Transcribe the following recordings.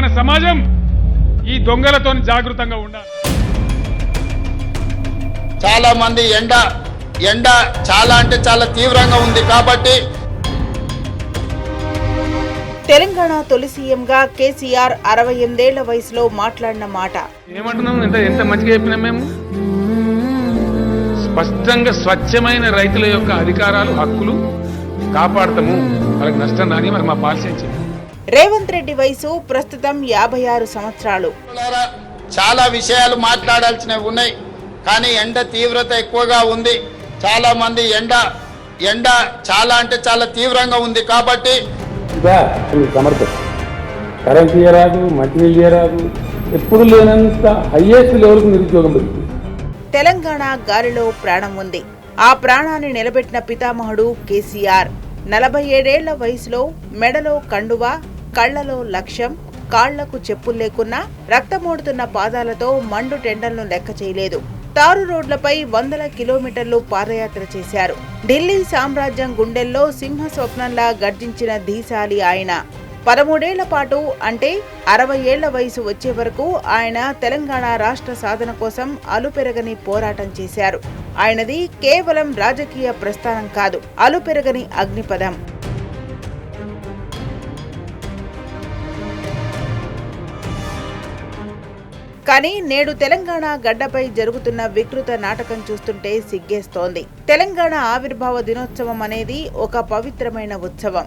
తెలంగాణ సమాజం ఈ దొంగలతో జాగృతంగా ఉండాలి. చాలా మంది ఎండ చాలా అంటే చాలా తీవ్రంగా ఉంది కాబట్టి తెలంగాణ తొలి సీఎంగా కేసీఆర్ 68 ఏళ్ల వయసులో మాట్లాడిన మాట ఏమంటున్నాం? ఎంత మంచిగా చెప్పినాం మేము. స్పష్టంగా స్వచ్ఛమైన రైతుల యొక్క అధికారాలు హక్కులు కాపాడతాము, వాళ్ళకి నష్టం రాని మరి మా పాలసీ అని చెప్పి. రేవంత్ రెడ్డి వయసు ప్రస్తుతం 56 సంవత్సరాలు. చాలా విషయాలు మాట్లాడాల్సినవి ఉన్నాయి, కానీ ఎండ తీవ్రత ఎక్కువగా ఉంది. చాలా మంది ఎండ చాలా అంటే చాలా తీవ్రంగా ఉంది కాబట్టి సమర్థం కరెంట్ చేయరాదు, మంచినీళ్ళు చేయరాదు, ఎప్పుడు లేనంత హైయెస్ట్ లెవెల్కు నిరుద్యోగం పెరుగుతుంది. తెలంగాణ గాలిలో ప్రాణం ఉంది. ఆ ప్రాణాన్ని నిలబెట్టిన పితామహుడు కేసీఆర్ 47 ఏళ్ల వయసులో మెడలో కండువా, కళ్లలో లక్ష్యం, కాళ్లకు చెప్పులు లేకున్నా రక్తమోడుతున్న పాదాలతో మండు టెండర్ను లెక్క చేయలేదు. తారు రోడ్లపై 100 కిలోమీటర్లు పాదయాత్ర చేశారు. ఢిల్లీ సామ్రాజ్యం గుండెల్లో సింహ స్వప్నంలా గర్జించిన ధీశాలి ఆయన. 13 ఏళ్ల పాటు అంటే 60 ఏళ్ల వయసు వచ్చే వరకు ఆయన తెలంగాణ రాష్ట్ర సాధన కోసం అలుపెరగని పోరాటం చేశారు. ఆయనది కేవలం రాజకీయ ప్రస్థానం కాదు, అలుపెరగని అగ్నిపథం. కానీ నేడు తెలంగాణ గడ్డపై జరుగుతున్న వికృత నాటకం చూస్తుంటే సిగ్గేస్తోంది. తెలంగాణ ఆవిర్భావ దినోత్సవం అనేది ఒక పవిత్రమైన ఉత్సవం.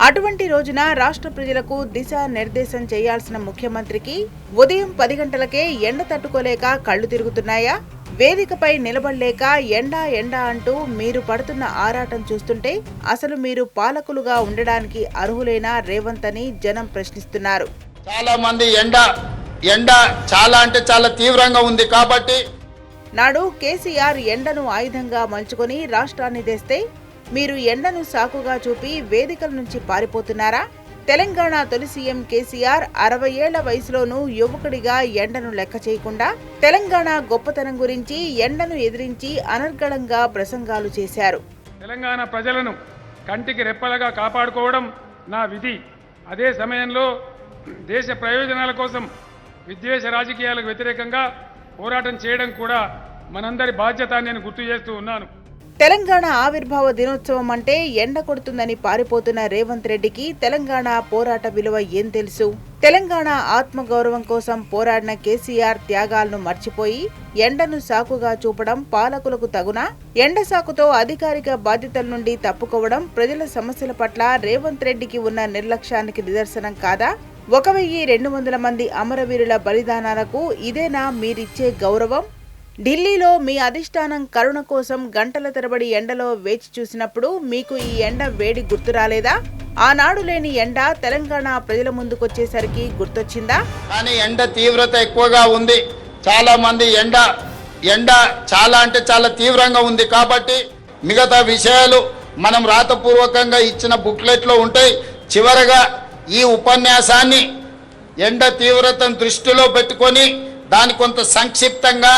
అటువంటి రోజున రాష్ట్ర ప్రజలకు దిశా నిర్దేశం చేయాల్సిన ముఖ్యమంత్రికి ఉదయం 10 గంటలకే ఎండ తట్టుకోలేక కళ్లు తిరుగుతున్నాయా? వేదికపై నిలబడలేక ఎండా అంటూ మీరు పడుతున్న ఆరాటం చూస్తుంటే అసలు మీరు పాలకులుగా ఉండడానికి అర్హులేనా రేవంత్ అని జనం ప్రశ్నిస్తున్నారు. చాలా మంది ఎండ చాలా అంటే చాలా తీవ్రంగా ఉంది కాబట్టి నాడు కేసీఆర్ ఎండను ఆయుధంగా మలుచుకొని రాష్ట్రాన్ని తెస్తే మీరు ఎండను సాకుగా చూపి వేదికల నుంచి పారిపోతున్నారా? తెలంగాణ తొలి సీఎం కేసీఆర్ 60 ఏళ్ల వయసులోనూ యువకుడిగా ఎండను లెక్క చేయకుండా తెలంగాణ గొప్పతనం గురించి ఎండను ఎదిరించి అనర్గళంగా ప్రసంగాలు చేశారు. తెలంగాణ ప్రజలను కంటికి రెప్పలుగా కాపాడుకోవడం నా విధి. అదే సమయంలో దేశ ప్రయోజనాల కోసం విద్వేష రాజకీయాలకు వ్యతిరేకంగా పోరాటం చేయడం కూడా మనందరి బాధ్యత అని నేను గుర్తు చేస్తూ ఉన్నాను. తెలంగాణ ఆవిర్భావ దినోత్సవం అంటే ఎండ కొడుతుందని పారిపోతున్న రేవంత్ రెడ్డికి తెలంగాణ పోరాట విలువ ఏం తెలుసు? తెలంగాణ ఆత్మగౌరవం కోసం పోరాడిన కేసీఆర్ త్యాగాలను మర్చిపోయి ఎండను సాకుగా చూపడం పాలకులకు తగునా? ఎండ సాకుతో అధికారిక బాధ్యతల నుండి తప్పుకోవడం ప్రజల సమస్యల పట్ల రేవంత్ రెడ్డికి ఉన్న నిర్లక్ష్యానికి నిదర్శనం కాదా? 1200 మంది అమరవీరుల బలిదానాలకు ఇదేనా మీరిచ్చే గౌరవం? ఢిల్లీలో మీ అధిష్టానం కరుణ కోసం గంటల తరబడి ఎండలో వేచి చూసినప్పుడు మీకు ఈ ఎండ వేడి గుర్తు రాలేదా? ఆనాడు లేని ఎండ తెలంగాణ ప్రజల ముందుకొచ్చేసరికి గుర్తొచ్చిందా? కానీ ఎండ తీవ్రత ఎక్కువగా ఉంది. చాలా మంది ఎండ చాలా అంటే చాలా తీవ్రంగా ఉంది కాబట్టి మిగతా విషయాలు మనం రాతపూర్వకంగా ఇచ్చిన బుక్లెట్లో ఉంటాయి. చివరగా ఈ ఉపన్యాసాన్ని ఎండ తీవ్రతను దృష్టిలో పెట్టుకొని దాని కొంత సంక్షిప్తంగా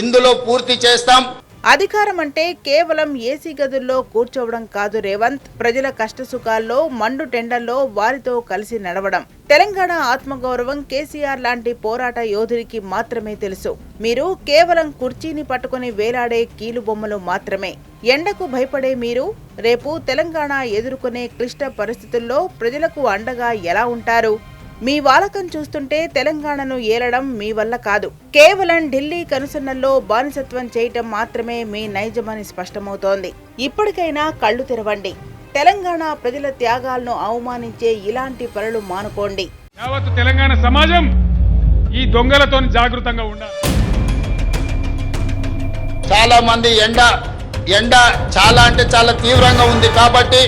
ఇందులో పూర్తి చేస్తాం. అధికారం అంటే కేవలం ఏసీ గదుల్లో కూర్చోవడం కాదు రేవంత్. ప్రజల కష్టసుఖాల్లో మండు టెండల్లో వారితో కలిసి నడవడం. తెలంగాణ ఆత్మగౌరవం కేసీఆర్ లాంటి పోరాట యోధుడికి మాత్రమే తెలుసు. మీరు కేవలం కుర్చీని పట్టుకుని వేలాడే కీలుబొమ్మలు మాత్రమే. ఎండకు భయపడే మీరు రేపు తెలంగాణ ఎదుర్కొనే క్లిష్ట పరిస్థితుల్లో ప్రజలకు అండగా ఎలా ఉంటారు? మీ వాలకం చూస్తుంటే తెలంగాణను ఏలడం మీ వల్ల కాదు, కేవలం ఢిల్లీ కనుసన్నల్లో బానిసత్వం చేయటం మాత్రమే మీ నైజమని స్పష్టమవుతోంది. ఇప్పటికైనా కళ్ళు తెరవండి. తెలంగాణ ప్రజల త్యాగాలను అవమానించే ఇలాంటి పనులు మానుకోండి. యావత్తు తెలంగాణ సమాజం ఈ దొంగలతో జాగృతంగా ఉండాలి. చాలా మంది ఎండ చాలా అంటే చాలా తీవ్రంగా ఉంది కాబట్టి